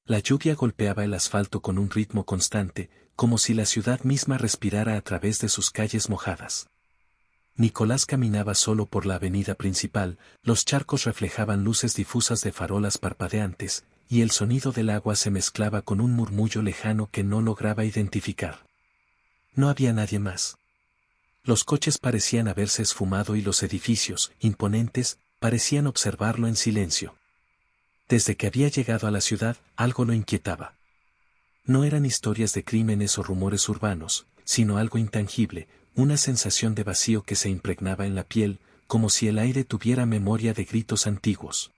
La lluvia golpeaba el asfalto con un ritmo constante, como si la ciudad misma respirara a través de sus calles mojadas. Nicolás caminaba solo por la avenida principal, los charcos reflejaban luces difusas de farolas parpadeantes, y el sonido del agua se mezclaba con un murmullo lejano que no lograba identificar. No había nadie más. Los coches parecían haberse esfumado y los edificios, imponentes, parecían observarlo en silencio. Desde que había llegado a la ciudad, algo lo inquietaba. No eran historias de crímenes o rumores urbanos, sino algo intangible, una sensación de vacío que se impregnaba en la piel, como si el aire tuviera memoria de gritos antiguos.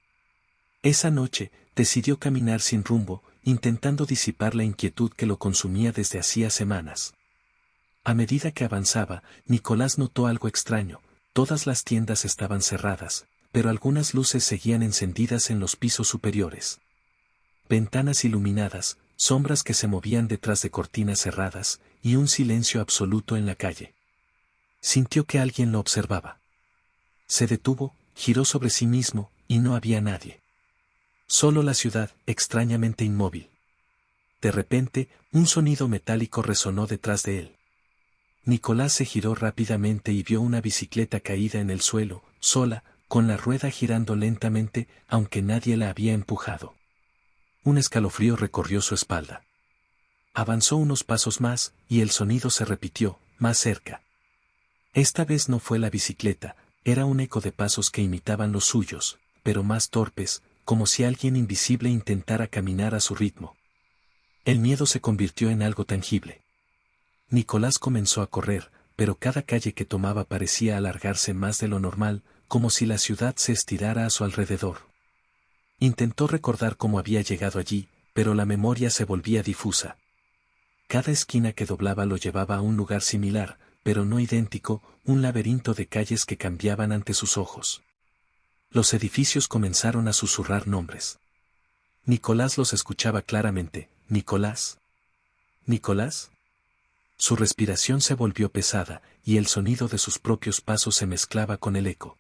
Esa noche, decidió caminar sin rumbo, intentando disipar la inquietud que lo consumía desde hacía semanas. A medida que avanzaba, Nicolás notó algo extraño: todas las tiendas estaban cerradas, pero algunas luces seguían encendidas en los pisos superiores. Ventanas iluminadas, sombras que se movían detrás de cortinas cerradas, y un silencio absoluto en la calle. Sintió que alguien lo observaba. Se detuvo, giró sobre sí mismo, y no había nadie. Solo la ciudad, extrañamente inmóvil. De repente, un sonido metálico resonó detrás de él. Nicolás se giró rápidamente y vio una bicicleta caída en el suelo, sola, con la rueda girando lentamente, aunque nadie la había empujado. Un escalofrío recorrió su espalda. Avanzó unos pasos más, y el sonido se repitió, más cerca. Esta vez no fue la bicicleta, era un eco de pasos que imitaban los suyos, pero más torpes, como si alguien invisible intentara caminar a su ritmo. El miedo se convirtió en algo tangible. Nicolás comenzó a correr, pero cada calle que tomaba parecía alargarse más de lo normal, como si la ciudad se estirara a su alrededor. Intentó recordar cómo había llegado allí, pero la memoria se volvía difusa. Cada esquina que doblaba lo llevaba a un lugar similar, pero no idéntico, un laberinto de calles que cambiaban ante sus ojos. Los edificios comenzaron a susurrar nombres. Nicolás los escuchaba claramente: Nicolás. ¿Nicolás? Su respiración se volvió pesada, y el sonido de sus propios pasos se mezclaba con el eco.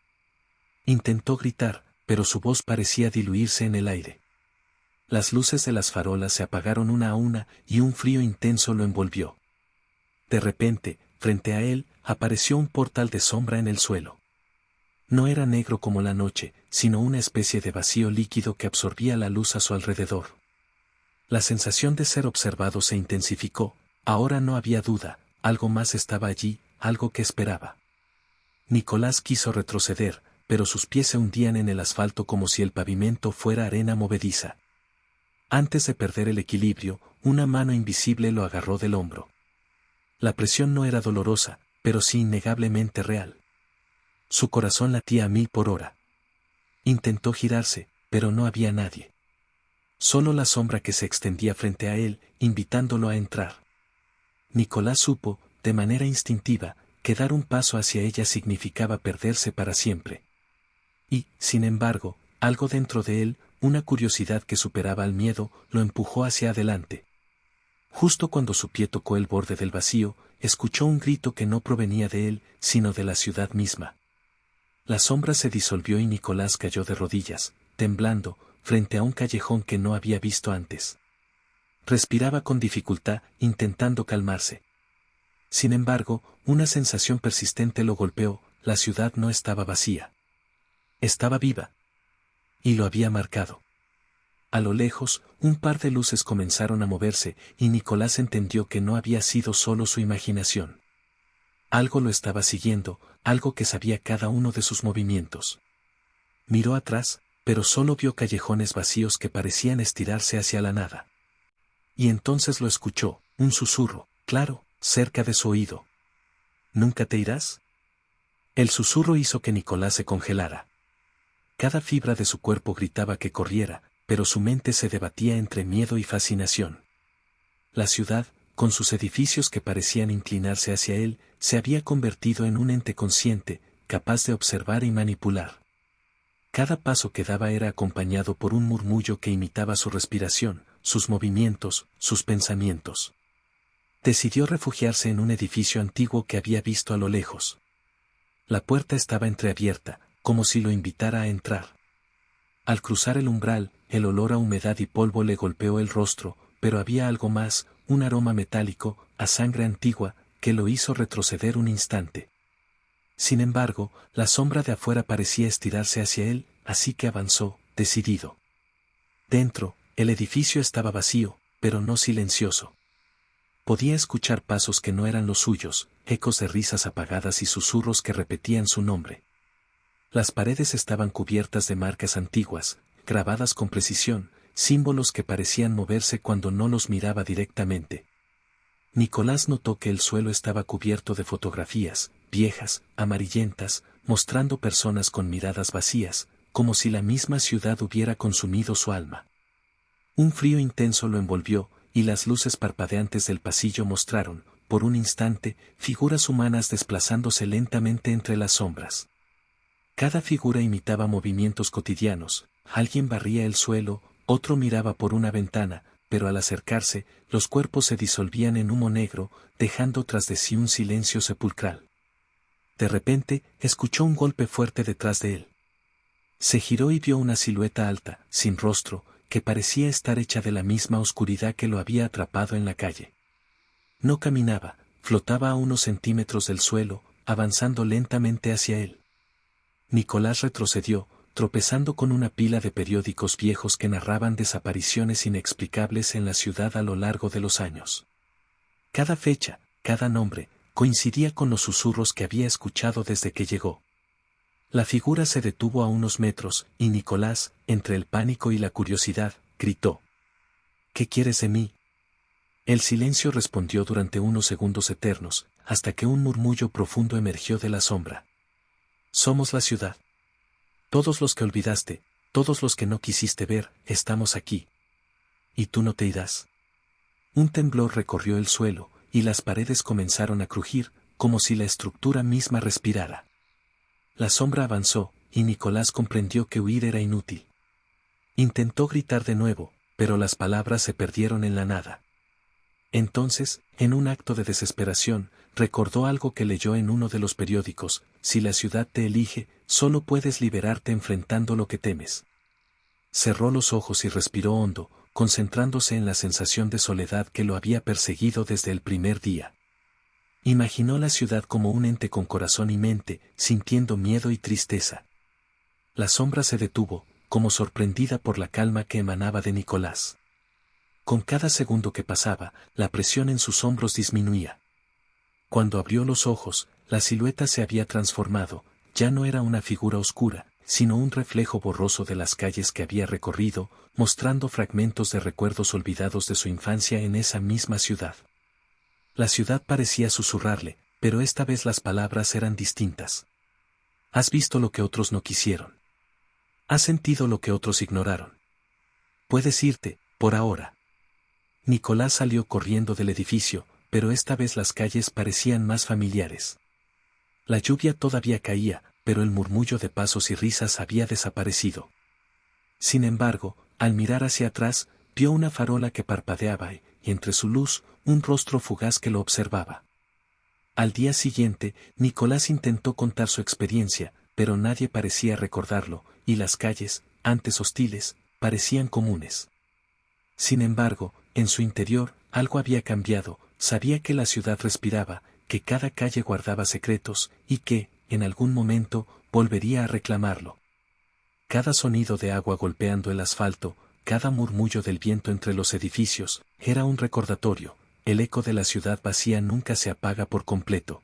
Intentó gritar, pero su voz parecía diluirse en el aire. Las luces de las farolas se apagaron una a una, y un frío intenso lo envolvió. De repente, frente a él, apareció un portal de sombra en el suelo. No era negro como la noche, sino una especie de vacío líquido que absorbía la luz a su alrededor. La sensación de ser observado se intensificó. Ahora no había duda, algo más estaba allí, algo que esperaba. Nicolás quiso retroceder, pero sus pies se hundían en el asfalto como si el pavimento fuera arena movediza. Antes de perder el equilibrio, una mano invisible lo agarró del hombro. La presión no era dolorosa, pero sí innegablemente real. Su corazón latía a 1000 por hora. Intentó girarse, pero no había nadie. Solo la sombra que se extendía frente a él, invitándolo a entrar. Nicolás supo, de manera instintiva, que dar un paso hacia ella significaba perderse para siempre. Y, sin embargo, algo dentro de él, una curiosidad que superaba al miedo, lo empujó hacia adelante. Justo cuando su pie tocó el borde del vacío, escuchó un grito que no provenía de él, sino de la ciudad misma. La sombra se disolvió y Nicolás cayó de rodillas, temblando, frente a un callejón que no había visto antes. Respiraba con dificultad, intentando calmarse. Sin embargo, una sensación persistente lo golpeó: la ciudad no estaba vacía. Estaba viva. Y lo había marcado. A lo lejos, un par de luces comenzaron a moverse, y Nicolás entendió que no había sido solo su imaginación. Algo lo estaba siguiendo, algo que sabía cada uno de sus movimientos. Miró atrás, pero solo vio callejones vacíos que parecían estirarse hacia la nada. Y entonces lo escuchó, un susurro, claro, cerca de su oído. ¿Nunca te irás? El susurro hizo que Nicolás se congelara. Cada fibra de su cuerpo gritaba que corriera, pero su mente se debatía entre miedo y fascinación. La ciudad, con sus edificios que parecían inclinarse hacia él, se había convertido en un ente consciente, capaz de observar y manipular. Cada paso que daba era acompañado por un murmullo que imitaba su respiración, sus movimientos, sus pensamientos. Decidió refugiarse en un edificio antiguo que había visto a lo lejos. La puerta estaba entreabierta, como si lo invitara a entrar. Al cruzar el umbral, el olor a humedad y polvo le golpeó el rostro, pero había algo más, un aroma metálico, a sangre antigua, que lo hizo retroceder un instante. Sin embargo, la sombra de afuera parecía estirarse hacia él, así que avanzó, decidido. Dentro, el edificio estaba vacío, pero no silencioso. Podía escuchar pasos que no eran los suyos, ecos de risas apagadas y susurros que repetían su nombre. Las paredes estaban cubiertas de marcas antiguas, grabadas con precisión, símbolos que parecían moverse cuando no los miraba directamente. Nicolás notó que el suelo estaba cubierto de fotografías, viejas, amarillentas, mostrando personas con miradas vacías, como si la misma ciudad hubiera consumido su alma. Un frío intenso lo envolvió, y las luces parpadeantes del pasillo mostraron, por un instante, figuras humanas desplazándose lentamente entre las sombras. Cada figura imitaba movimientos cotidianos, alguien barría el suelo, otro miraba por una ventana, pero al acercarse, los cuerpos se disolvían en humo negro, dejando tras de sí un silencio sepulcral. De repente, escuchó un golpe fuerte detrás de él. Se giró y vio una silueta alta, sin rostro, que parecía estar hecha de la misma oscuridad que lo había atrapado en la calle. No caminaba, flotaba a unos centímetros del suelo, avanzando lentamente hacia él. Nicolás retrocedió, tropezando con una pila de periódicos viejos que narraban desapariciones inexplicables en la ciudad a lo largo de los años. Cada fecha, cada nombre, coincidía con los susurros que había escuchado desde que llegó. La figura se detuvo a unos metros, y Nicolás, entre el pánico y la curiosidad, gritó: «¿Qué quieres de mí?». El silencio respondió durante unos segundos eternos, hasta que un murmullo profundo emergió de la sombra. «Somos la ciudad. Todos los que olvidaste, todos los que no quisiste ver, estamos aquí. ¿Y tú no te irás?». Un temblor recorrió el suelo, y las paredes comenzaron a crujir, como si la estructura misma respirara. La sombra avanzó, y Nicolás comprendió que huir era inútil. Intentó gritar de nuevo, pero las palabras se perdieron en la nada. Entonces, en un acto de desesperación, recordó algo que leyó en uno de los periódicos: «Si la ciudad te elige, solo puedes liberarte enfrentando lo que temes». Cerró los ojos y respiró hondo, concentrándose en la sensación de soledad que lo había perseguido desde el primer día. Imaginó la ciudad como un ente con corazón y mente, sintiendo miedo y tristeza. La sombra se detuvo, como sorprendida por la calma que emanaba de Nicolás. Con cada segundo que pasaba, la presión en sus hombros disminuía. Cuando abrió los ojos, la silueta se había transformado, ya no era una figura oscura, sino un reflejo borroso de las calles que había recorrido, mostrando fragmentos de recuerdos olvidados de su infancia en esa misma ciudad. La ciudad parecía susurrarle, pero esta vez las palabras eran distintas. «Has visto lo que otros no quisieron. Has sentido lo que otros ignoraron. Puedes irte, por ahora». Nicolás salió corriendo del edificio, pero esta vez las calles parecían más familiares. La lluvia todavía caía, pero el murmullo de pasos y risas había desaparecido. Sin embargo, al mirar hacia atrás, vio una farola que parpadeaba y, entre su luz, un rostro fugaz que lo observaba. Al día siguiente, Nicolás intentó contar su experiencia, pero nadie parecía recordarlo, y las calles, antes hostiles, parecían comunes. Sin embargo, en su interior, algo había cambiado, sabía que la ciudad respiraba, que cada calle guardaba secretos, y que, en algún momento, volvería a reclamarlo. Cada sonido de agua golpeando el asfalto, cada murmullo del viento entre los edificios, era un recordatorio: el eco de la ciudad vacía nunca se apaga por completo.